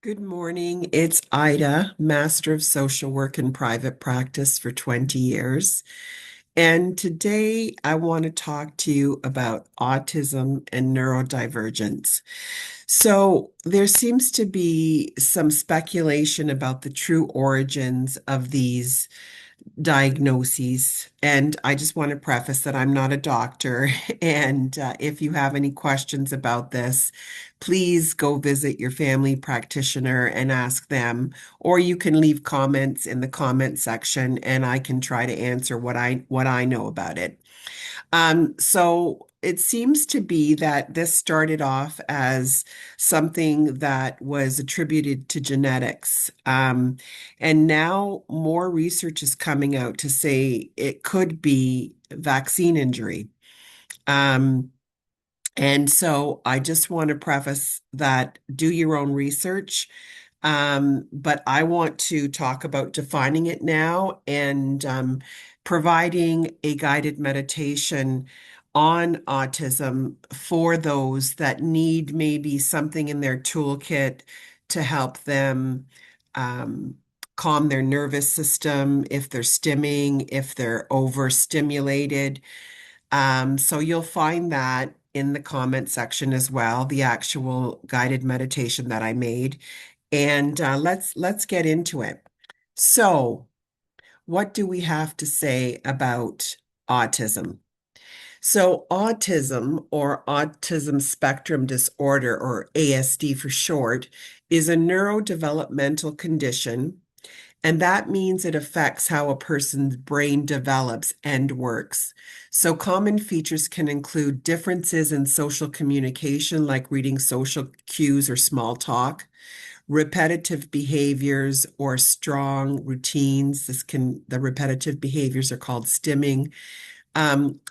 Good morning. It's Ida, Master of Social Work in private practice for 20 years. And today I want to talk to you about autism and neurodivergence. So there seems to be some speculation about the true origins of these diagnoses. And I just want to preface that I'm not a doctor. And if you have any questions about this, please go visit your family practitioner and ask them, or you can leave comments in the comment section and I can try to answer what I know about it. So it seems to be that this started off as something that was attributed to genetics. And now more research is coming out to say it could be vaccine injury. Um, and so I just want to preface that do your own research. But I want to talk about defining it now and providing a guided meditation on autism for those that need maybe something in their toolkit to help them um, calm their nervous system if they're stimming, if they're overstimulated. So you'll find that in the comment section as well, the actual guided meditation that I made. And let's get into it. So, what do we have to say about autism? So, autism or autism spectrum disorder, or ASD for short, is a neurodevelopmental condition, and that means it affects how a person's brain develops and works. So, common features can include differences in social communication, like reading social cues or small talk, repetitive behaviors or strong routines. The repetitive behaviors are called stimming,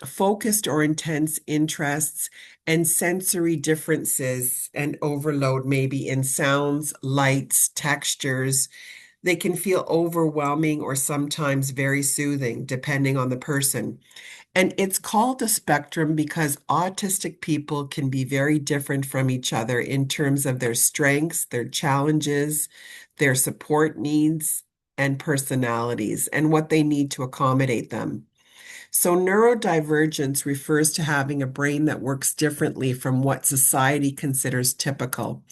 focused or intense interests, and sensory differences and overload, maybe in sounds, lights, textures. They can feel overwhelming or sometimes very soothing, depending on the person. And it's called a spectrum because autistic people can be very different from each other in terms of their strengths, their challenges, their support needs, and personalities, and what they need to accommodate them. So, neurodivergence refers to having a brain that works differently from what society considers typical.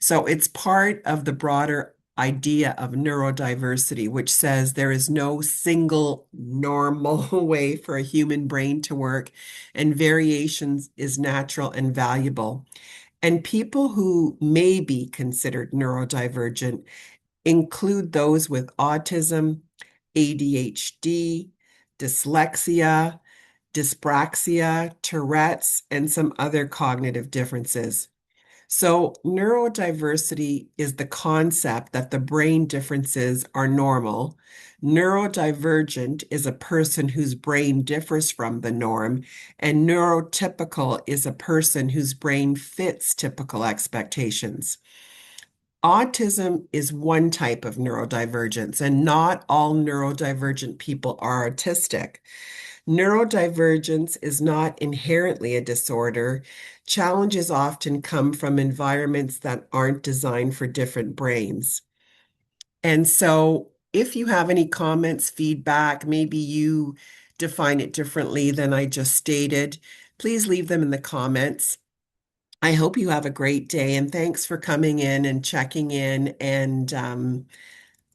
So, it's part of the broader idea of neurodiversity, which says there is no single normal way for a human brain to work, and variations is natural and valuable. And people who may be considered neurodivergent include those with autism, ADHD, dyslexia, dyspraxia, Tourette's, and some other cognitive differences. So, neurodiversity is the concept that the brain differences are normal. Neurodivergent is a person whose brain differs from the norm, and neurotypical is a person whose brain fits typical expectations. Autism is one type of neurodivergence, and not all neurodivergent people are autistic. Neurodivergence is not inherently a disorder. Challenges often come from environments that aren't designed for different brains. And so, if you have any comments, feedback, maybe you define it differently than I just stated, please leave them in the comments. I hope you have a great day, and thanks for coming in and checking in and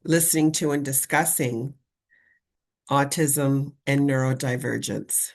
listening to and discussing autism and neurodivergence.